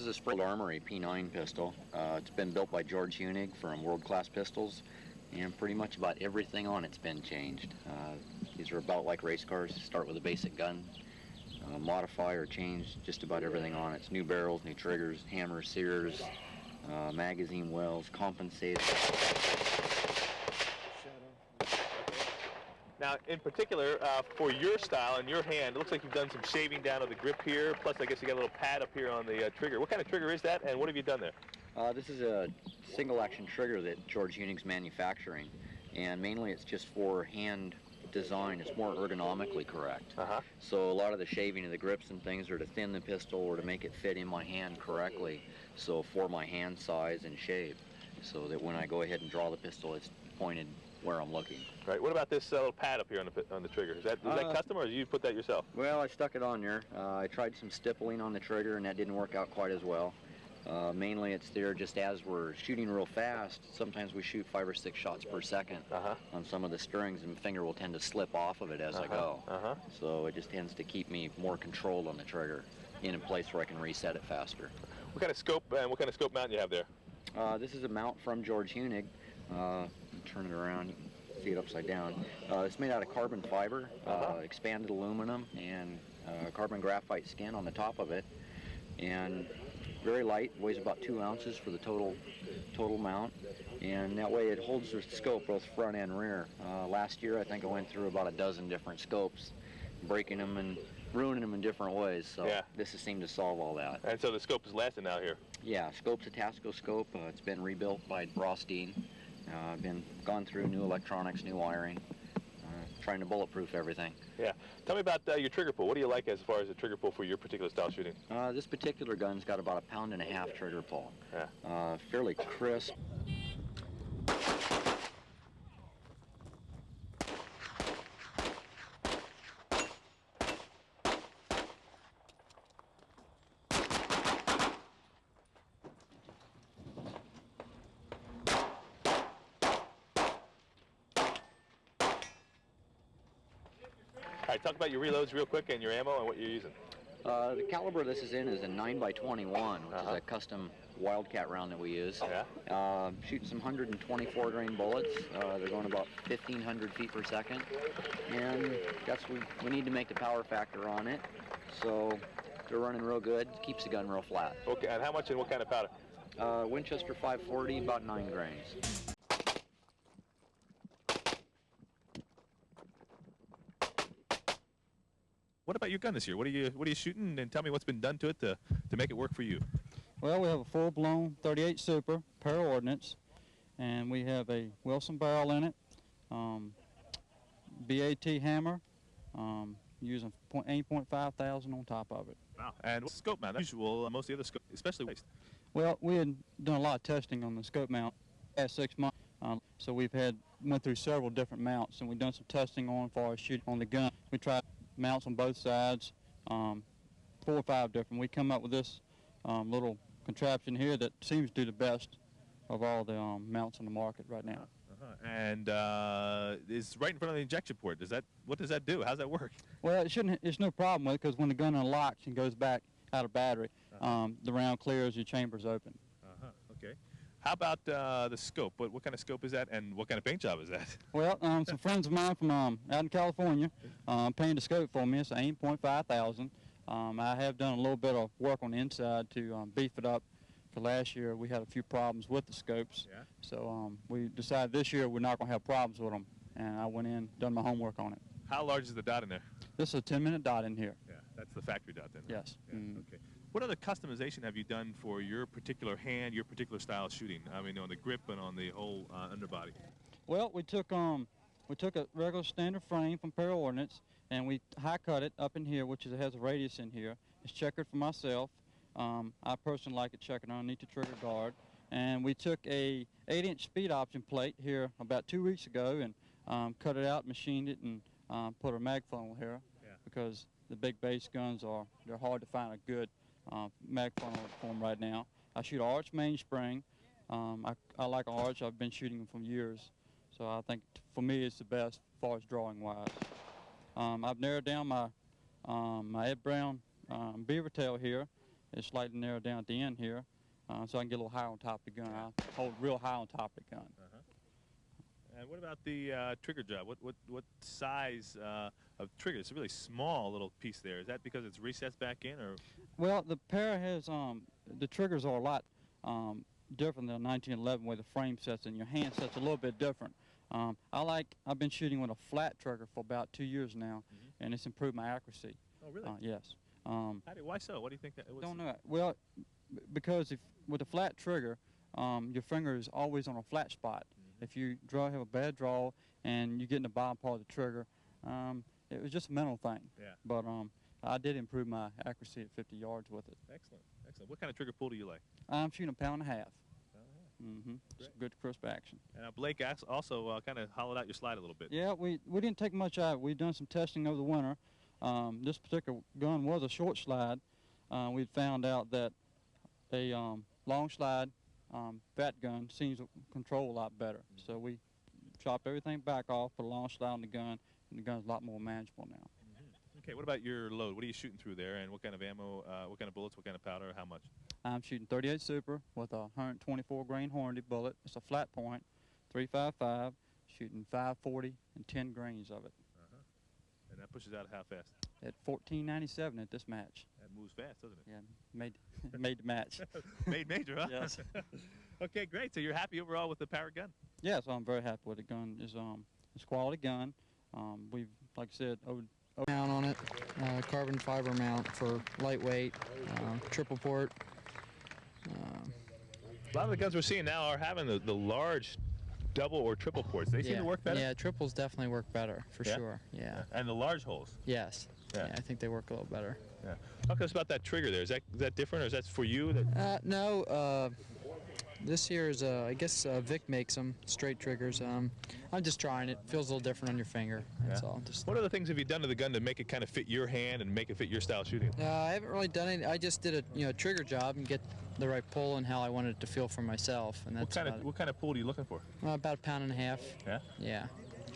This is a Springfield Armory P9 pistol. It's been built by George Hunig from World Class Pistols, and pretty much about everything on it's been changed. These are about like race cars. Start with a basic gun, modify or change just about everything on it. It's new barrels, new triggers, hammers, sears, magazine wells, compensator. Now, in particular, for your style and your hand, it looks like you've done some shaving down of the grip here, plus I guess you got a little pad up here on the trigger. What kind of trigger is that, and what have you done there? This is a single-action trigger that George Hunig's manufacturing, and mainly it's just for hand design. It's more ergonomically correct. So a lot of the shaving of the grips and things are to thin the pistol or to make it fit in my hand correctly, so for my hand size and shape, so that when I go ahead and draw the pistol, it's pointed where I'm looking. Right. What about this little pad up here on the trigger? Is that custom, or did you put that yourself? Well, I stuck it on there. I tried some stippling on the trigger, and that didn't work out quite as well. Mainly it's there just as we're shooting real fast. Sometimes we shoot 5 or 6 shots per second on some of the strings, and the finger will tend to slip off of it as I go. So it just tends to keep me more controlled on the trigger in a place where I can reset it faster. What kind of scope and what kind of scope mount do you have there? This is a mount from George Hunig. Turn it around, you can see it upside down. It's made out of carbon fiber, expanded aluminum, and carbon graphite skin on the top of it. And very light, weighs about 2 ounces for the total mount. And that way it holds the scope both front and rear. Last year I think I went through about a dozen different scopes, breaking them and ruining them in different ways. So this has seemed to solve all that. And so the scope is lasting out here? Yeah, scope's a Tasco scope. It's been rebuilt by Ross Dean. Gone through new electronics, new wiring, trying to bulletproof everything. Yeah. Tell me about your trigger pull. What do you like as far as the trigger pull for your particular style shooting? This particular gun's got about 1.5 pounds trigger pull. Fairly crisp. All right, talk about your reloads real quick and your ammo and what you're using. The caliber this is in is a 9x21, which is a custom Wildcat round that we use. Shooting some 124 grain bullets. They're going about 1,500 feet per second. And that's we need to make the power factor on it. So they're running real good. Keeps the gun real flat. Okay, and how much and what kind of powder? Winchester 540, about 9 grains. What about your gun this year? What are you shooting? And tell me what's been done to it to make it work for you. Well, we have a full-blown 38 Super, per Ordnance, and we have a Wilson barrel in it, BAT hammer, using .5 thousand on top of it. Wow. And scope mount, that's usual. Most of the other scopes, especially waste. Well, we had done a lot of testing on the scope mount last 6 months, so went through several different mounts, and we've done some testing on as far as shooting on the gun. We tried mounts on both sides, 4 or 5 different. We come up with this little contraption here that seems to do the best of all the mounts on the market right now. And it's right in front of the injection port. What does that do? How's that work? Well, it's no problem with it, because when the gun unlocks and goes back out of battery, the round clears, your chamber's open. Okay. How about the scope? What kind of scope is that, and what kind of paint job is that? Well, some friends of mine from out in California painted the scope for me. It's an .5 thousand. I have done a little bit of work on the inside to beef it up. For last year, we had a few problems with the scopes. So we decided this year we're not going to have problems with them, and I went in, done my homework on it. How large is the dot in there? This is a 10-minute dot in here. Yeah, that's the factory dot then. Yes. Okay. What other customization have you done for your particular hand, your particular style of shooting? I mean, on the grip and on the whole underbody. Well, we took a regular standard frame from Per Ordnance, and we high cut it up in here, which has a radius in here. It's checkered for myself. I personally like it checkered underneath the trigger guard. And we took a 8-inch speed option plate here about 2 weeks ago and cut it out, machined it, and put a mag funnel here, because the big base guns they're hard to find a good mag funnel for them right now. I shoot arch mainspring. I like arch. I've been shooting them for years, so I think for me it's the best as far as drawing wise. I've narrowed down my Ed Brown beaver tail here it's slightly narrowed down at the end here, so I can get a little higher on top of the gun. I hold real high on top of the gun. And what about the trigger job? What size of trigger? It's a really small little piece there. Is that because it's recessed back in, or? Well, the Para has the triggers are a lot different than 1911, where the frame sets and your hand sets a little bit different. I've been shooting with a flat trigger for about 2 years now, and it's improved my accuracy. Oh, really? Yes. Why so? What do you think that? Don't know. Well, because with a flat trigger, your finger is always on a flat spot. If you have a bad draw and you get in the bottom part of the trigger, it was just a mental thing. Yeah. But I did improve my accuracy at 50 yards with it. Excellent, excellent. What kind of trigger pull do you like? I'm shooting 1.5 pounds. Just good crisp action. And Blake also kind of hollowed out your slide a little bit. Yeah, we didn't take much out. We've done some testing over the winter. This particular gun was a short slide. We found out that a long slide fat gun seems to control a lot better. So we chopped everything back off, put a long slide on the gun, and the gun's a lot more manageable now. Okay, what about your load? What are you shooting through there, and what kind of ammo, what kind of bullets, what kind of powder, how much? I'm shooting 38 Super with a 124 grain Hornady bullet. It's a flat point, 355, shooting 540 and 10 grains of it. And that pushes out how fast? At 14.97 at this match. That moves fast, doesn't it? Yeah, made the match. Made major, huh? Yes. Okay, great. So you're happy overall with the Para gun? Yes, I'm very happy with the gun. It's a quality gun. We've, like I said, mount on it, carbon fiber mount for lightweight, triple port. A lot of the guns we're seeing now are having the large double or triple ports. They seem to work better? Yeah, triples definitely work better, for sure. Yeah. And the large holes? Yes. Yeah, I think they work a little better. Yeah. Talk to us about that trigger there. Is that different, or is that for you? No, this here is, I guess Vic makes them, straight triggers. I'm just trying it. Feels a little different on your finger, that's all. What other things have you done to the gun to make it kind of fit your hand and make it fit your style shooting? I haven't really done any. I just did a trigger job and get the right pull and how I wanted it to feel for myself. And that's what kind of pull are you looking for? About 1.5 pounds. Yeah? Yeah.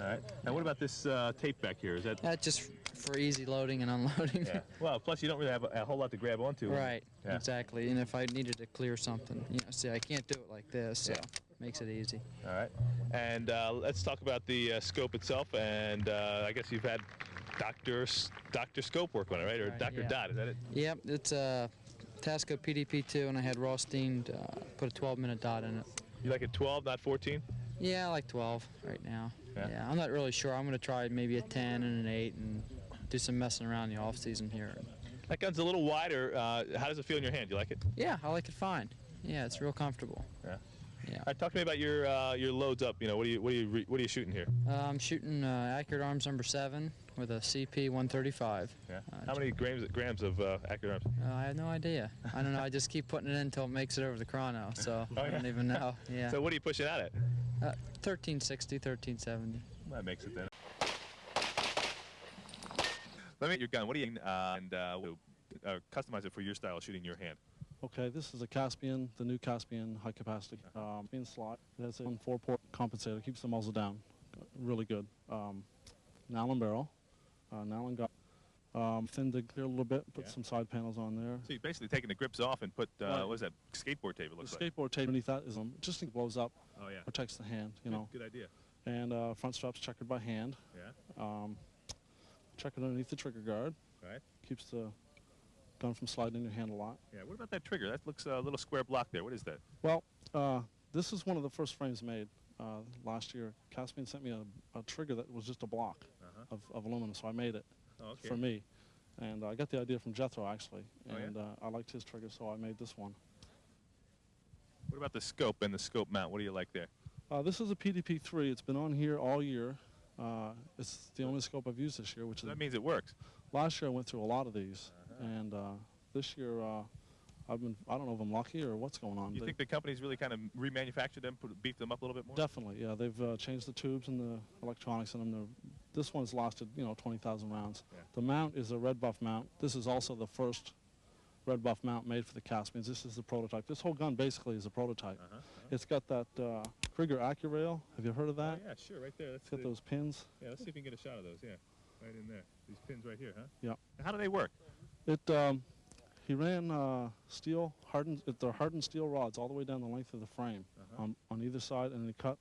All right. And what about this tape back here? Is that? That's just for easy loading and unloading. Yeah. Well, plus you don't really have a whole lot to grab onto. Right. Yeah. Exactly. And if I needed to clear something, see, I can't do it like this, so makes it easy. All right. And let's talk about the scope itself. And I guess you've had Dr. Scope work on it, right? Or Dr. Dot, is that it? Yep. It's a Tasco PDP2, and I had Rothstein put a 12-minute dot in it. You like it 12, not 14? Yeah, I like 12 right now. Yeah, I'm not really sure. I'm going to try maybe a 10 and an 8 and do some messing around in the off-season here. That gun's a little wider. How does it feel in your hand? Do you like it? Yeah, I like it fine. Yeah, it's real comfortable. Yeah. Yeah. All right, talk to me about your loads up. You know, what are you shooting here? I'm shooting Accurate Arms number 7 with a CP 135. Yeah. How many grams of Accurate Arms? I have no idea. I don't know. I just keep putting it in until it makes it over the chrono, so I don't even know. Yeah. So what are you pushing out at? 1360, 1370. That makes it then. Let me your gun. What do you customize it for your style of shooting your hand? Okay, this is a Caspian, the new Caspian high capacity spin slot. It has a 4-port compensator, keeps the muzzle down, really good. Nylon barrel, nylon gun. Thinned it clear a little bit, put some side panels on there. So you're basically taking the grips off and put, what is that, skateboard tape it looks like? The skateboard tape underneath that is just in case it blows up, oh, yeah. protects the hand, you know. Good idea. And front straps checkered by hand. Yeah. Checkered underneath the trigger guard. Right. Keeps the gun from sliding in your hand a lot. Yeah, what about that trigger? That looks a little square block there. What is that? Well, this is one of the first frames made last year. Caspian sent me a trigger that was just a block of aluminum, so I made it for me. And I got the idea from Jethro, actually, and I liked his trigger, so I made this one. What about the scope and the scope mount? What do you like there? This is a PDP3. It's been on here all year. It's the only scope I've used this year, which so that means it works. Last year I went through a lot of these, and this year I don't know if I'm lucky or what's going on. You think the company's really kind of remanufactured them, beefed them up a little bit more? Definitely, yeah. They've changed the tubes and the electronics in them. This one's lasted, 20,000 rounds. Yeah. The mount is a red buff mount. This is also the first red buff mount made for the Caspians. This is the prototype. This whole gun basically is a prototype. It's got that Krieger AccuRail. Have you heard of that? Oh, yeah, sure, right there. It's got those pins. Yeah, let's see if we can get a shot of those. Yeah, right in there. These pins right here, huh? Yeah. And how do they work? He ran they're hardened steel rods all the way down the length of the frame on either side, and he cut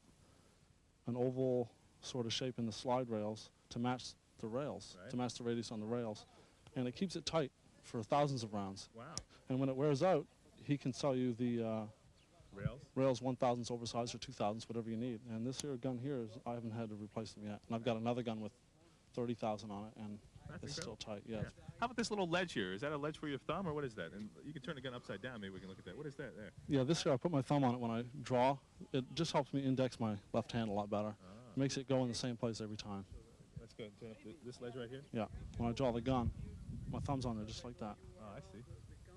an oval sort of shape in the slide rails to match the rails, to match the radius on the rails. And it keeps it tight for thousands of rounds. Wow. And when it wears out, he can sell you the rails 1,000s oversized or 2,000s, whatever you need. And this here gun here, I haven't had to replace them yet. And I've got another gun with 30,000 on it, and it's still tight. Yeah. How about this little ledge here? Is that a ledge for your thumb, or what is that? And you can turn the gun upside down. Maybe we can look at that. What is that there? Yeah, this here I put my thumb on it when I draw. It just helps me index my left hand a lot better. It makes it go in the same place every time. Let's go turn up this ledge right here. Yeah. When I draw the gun, my thumb's on there just like that. Oh, I see.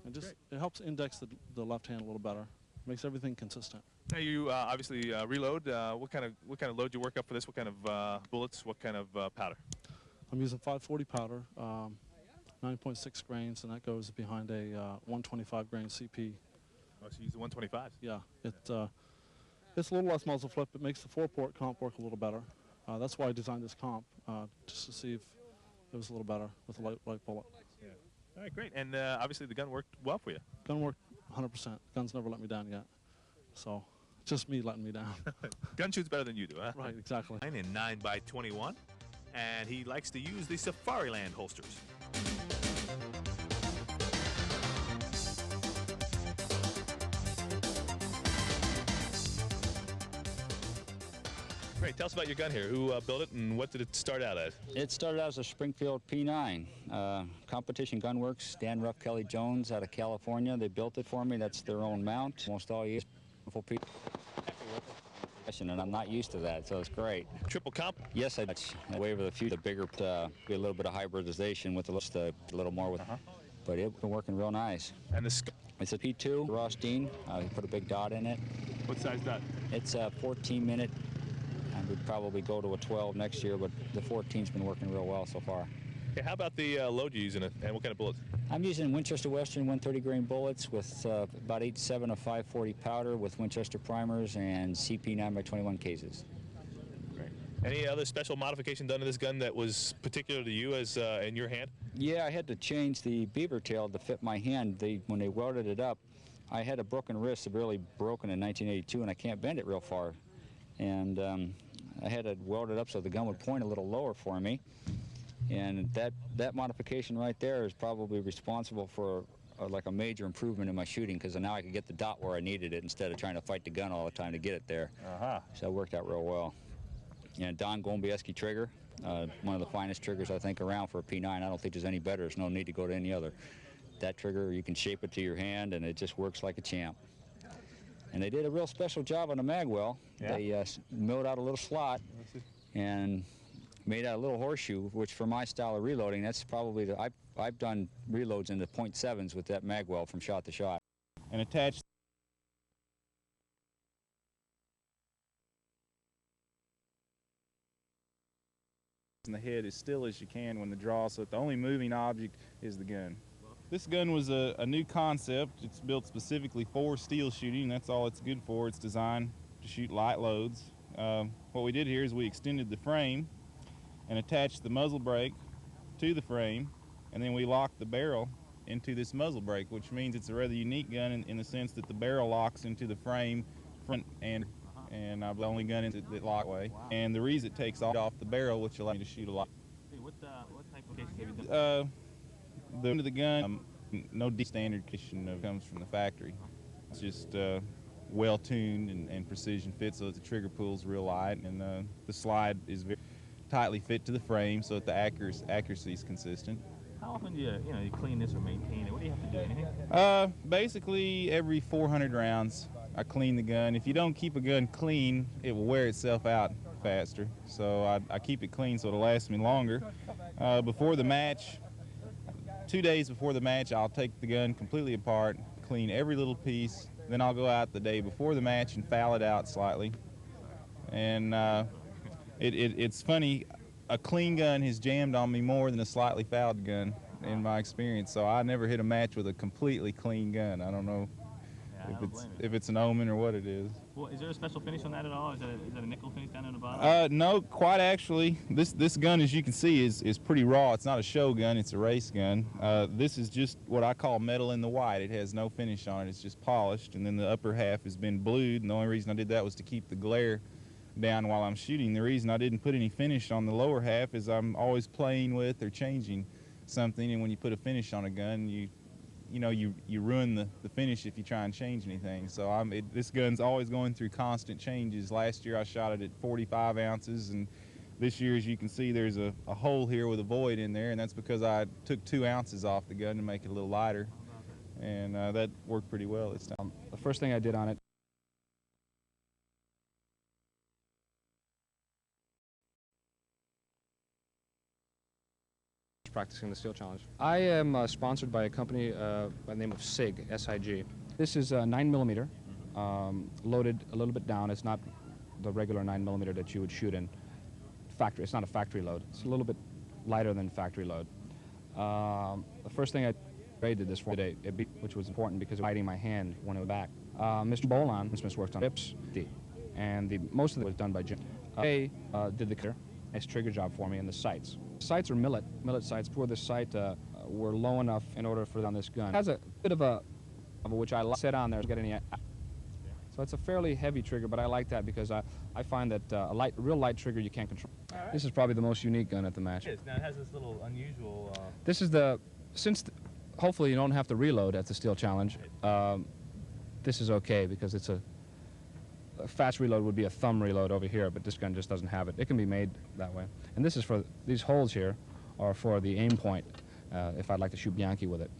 And it helps index the left hand a little better. Makes everything consistent. Now you obviously reload. What kind of load do you work up for this? What kind of bullets? What kind of powder? I'm using 540 powder, 9.6 grains, and that goes behind a 125 grain CP. Oh, so you use the 125s? Yeah, it's a little less muzzle flip. It makes the 4-port comp work a little better. That's why I designed this comp, just to see if it was a little better with a light bullet. Yeah. All right, great. And obviously the gun worked well for you. Gun worked 100%. Gun's never let me down yet. So, just me letting me down. Gun shoots better than you do, huh? Right, exactly. In 9x21, and he likes to use the Safariland holsters. Great. Tell us about your gun here. Who built it, and what did it start out as? It started out as a Springfield P9. Competition Gun Works, Dan Ruff, Kelly Jones out of California. They built it for me. That's their own mount. Almost all use for people. And I'm not used to that, so it's great. Triple comp? Yes, I way over the future, bigger, be a little bit of hybridization with a little more with, but it's been working real nice. And the scope? It's a P2 Ross Dean. We put a big dot in it. What size dot? It's a 14-minute. And we'd probably go to a 12 next year, but the 14's been working real well so far. Okay, how about the load you're using, and what kind of bullets? I'm using Winchester Western 130 grain bullets with about 8.7 of 540 powder with Winchester primers and CP 9x21 cases. Great. Any other special modification done to this gun that was particular to you as in your hand? Yeah, I had to change the beaver tail to fit my hand. When they welded it up, I had a broken wrist, severely broken in 1982, and I can't bend it real far. And I had to weld it up so the gun would point a little lower for me. And that modification right there is probably responsible for like a major improvement in my shooting, because now I could get the dot where I needed it instead of trying to fight the gun all the time to get it there. So it worked out real well. And Don Gombieski trigger, one of the finest triggers I think around for a P9. I don't think there's any better. There's no need to go to any other. That trigger, you can shape it to your hand, and it just works like a champ. And they did a real special job on the magwell. Yeah. They milled out a little slot and made out a little horseshoe, which for my style of reloading, that's probably I've done reloads into .7s with that magwell from shot to shot. And attached in the head as still as you can when the draw, so that the only moving object is the gun. This gun was a new concept. It's built specifically for steel shooting. That's all it's good for. It's designed to shoot light loads. What we did here is we extended the frame and attached the muzzle brake to the frame, and then we locked the barrel into this muzzle brake, which means it's a rather unique gun in the sense that the barrel locks into the frame front and I'm the only gun that lock way. And the reason it takes off the barrel, which allows you to shoot a lot. What type of cases have you done? The end of the gun, no standard condition comes from the factory. It's just well tuned and precision fit, so that the trigger pull's real light, and the slide is very tightly fit to the frame, so that the accuracy is consistent. How often do you clean this or maintain it? What do you have to do? Anything? Basically every 400 rounds I clean the gun. If you don't keep a gun clean, it will wear itself out faster. So I keep it clean so it'll last me longer. Before the match, 2 days before the match, I'll take the gun completely apart, clean every little piece. Then I'll go out the day before the match and foul it out slightly. And it's funny, a clean gun has jammed on me more than a slightly fouled gun in my experience. So I never hit a match with a completely clean gun. I don't know if it's an omen or what it is. Well, is there a special finish on that at all? Is that a nickel finish down in the bottom? No, quite actually. This gun, as you can see, is pretty raw. It's not a show gun, it's a race gun. This is just what I call metal in the white. It has no finish on it, it's just polished, and then the upper half has been blued, and the only reason I did that was to keep the glare down while I'm shooting. The reason I didn't put any finish on the lower half is I'm always playing with or changing something, and when you put a finish on a gun, you ruin the finish if you try and change anything. So this gun's always going through constant changes. Last year I shot it at 45 ounces, and this year, as you can see, there's a hole here with a void in there, and that's because I took 2 ounces off the gun to make it a little lighter, and that worked pretty well this time. The first thing I did on it, practicing the Steel Challenge. I am sponsored by a company by the name of SIG, S-I-G. This is 9mm, loaded a little bit down. It's not the regular 9mm that you would shoot in factory. It's not a factory load. It's a little bit lighter than factory load. The first thing I did this for today, which was important because of biting my hand when it was back. Mr. Bolan worked on whips, and most of it was done by Jim. They did the nice trigger job for me, and the sights. Sights are millet sights. For this sight were low enough in order for it on this gun. It has a bit of which I set on there to get any. So it's a fairly heavy trigger, but I like that because I find that a real light trigger you can't control. Right. This is probably the most unique gun at the match. It is. Now it has this little unusual. This is hopefully you don't have to reload at the Steel Challenge. This is okay because it's a fast reload would be a thumb reload over here, but this gun just doesn't have it. It can be made that way. And this is for, these holes here are for the aim point if I'd like to shoot Bianchi with it.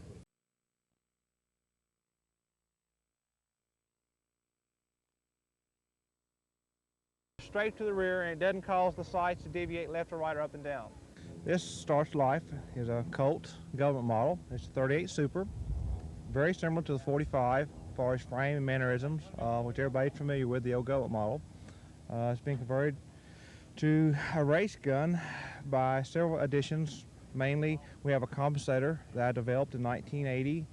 Straight to the rear, and it doesn't cause the sights to deviate left or right or up and down. This starts life is a Colt Government model. It's a 38 Super, very similar to the 45 as far as frame and mannerisms, which everybody's familiar with, the old Government model. It's been converted to a race gun by several additions. Mainly, we have a compensator that I developed in 1980.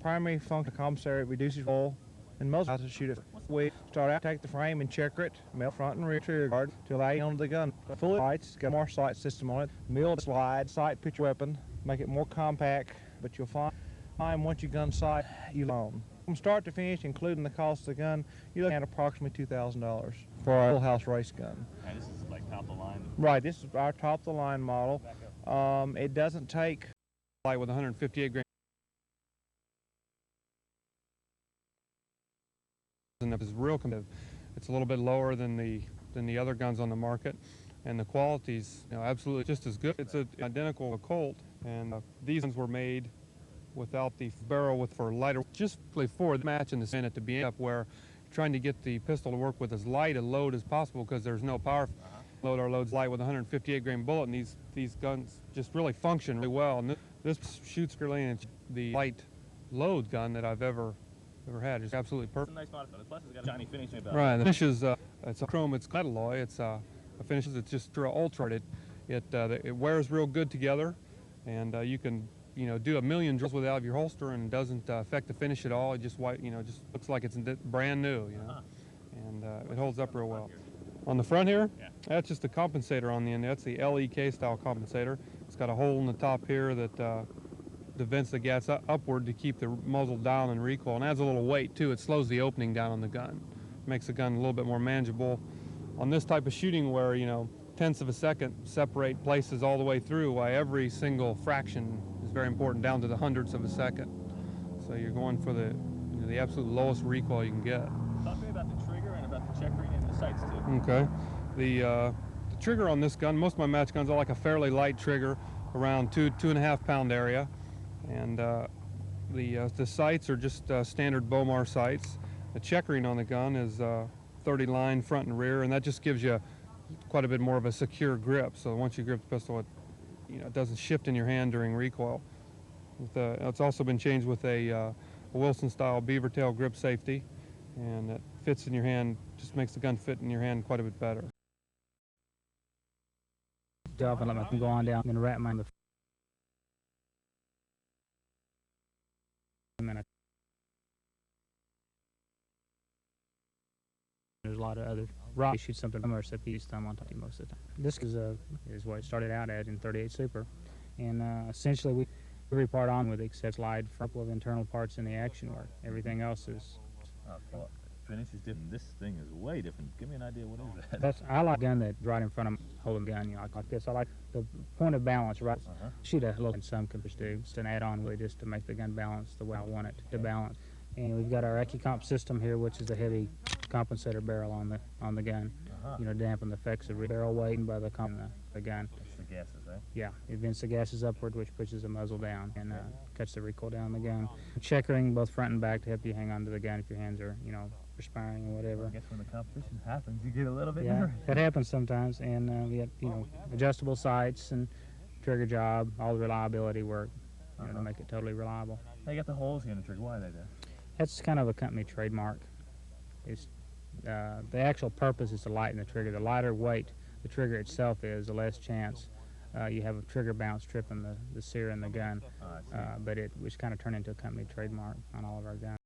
Primary function of the compensator reduces roll, and most how to shoot it. We start out, take the frame and checker it, melt front and rear trigger guard to allow you onto the gun. Full sights, got more sight system on it, milled slide, sight picture weapon, make it more compact, but you'll find once your gun sight, you own. From start to finish, including the cost of the gun, you're looking at approximately $2,000 for a full house race gun. And this is like top of the line? Right, this is our top of the line model. It doesn't take with 158 grain. And it's real competitive. It's a little bit lower than the other guns on the market, and the quality's absolutely just as good. It's identical to Colt, and these ones were made without the barrel for lighter, just for the match in the minute to be up where trying to get the pistol to work with as light a load as possible because there's no power. Load our loads light with a 158 grain bullet, and these guns just really function really well. And this shoots really the light load gun that I've ever had. It's absolutely perfect. It's a nice modifier. Plus, it's got a shiny finish about it. Right. The finish is it's a chrome. It's alloy. It's a finishes. It's just ultra. It wears real good together, and you can do a million drills without your holster, and it doesn't affect the finish at all. It just just looks like it's brand new. And it holds up real well. On the front here, that's just the compensator on the end. That's the LEK style compensator. It's got a hole in the top here that vents the gas upward to keep the muzzle down and recoil, and adds a little weight too. It slows the opening down on the gun, makes the gun a little bit more manageable. On this type of shooting where tenths of a second separate places all the way through, why every single fraction is very important down to the hundredths of a second. So you're going for the absolute lowest recoil you can get. Talk to me about the trigger and about the checkering and the sights too. Okay, the trigger on this gun, most of my match guns are like a fairly light trigger, around 2.5 pound area. And the sights are just standard Bomar sights. The checkering on the gun is 30 line front and rear, and that just gives you quite a bit more of a secure grip. So once you grip the pistol, it doesn't shift in your hand during recoil. It's also been changed with a Wilson-style beaver tail grip safety, and it fits in your hand, just makes the gun fit in your hand quite a bit better. Job and let me go on down and wrap my minute. lot of other rock. You shoot something from or piece thumb on top of you most of the time. This is what it started out at in 38 Super, and essentially we every part on with it except slide for a couple of internal parts in the action work. Everything else is. Well, finish is different. This thing is way different. Give me an idea. What is that? I like a gun that's right in front of me, holding the gun, you know, like this. I like the point of balance, right? Shoot a little, and some computers do. It's an add-on really just to make the gun balance the way I want it to balance. And we've got our EquiComp system here, which is the heavy compensator barrel on the gun. You know, dampen the effects of barrel weight by the gun. That's the gases, right? Yeah, it vents the gases upward, which pushes the muzzle down and cuts the recoil down the gun. Checkering both front and back to help you hang on to the gun if your hands are, you know, perspiring or whatever. I guess when the competition happens, you get a little bit yeah, nervous. That happens sometimes, and we have, you know, adjustable sights and trigger job, all the reliability work, you know, to make it totally reliable. They got the holes here in the trigger. Why are they there? That's kind of a company trademark. It's, the actual purpose is to lighten the trigger. The lighter weight the trigger itself is, the less chance you have a trigger bounce tripping the sear in the gun. But it was kind of turned into a company trademark on all of our guns.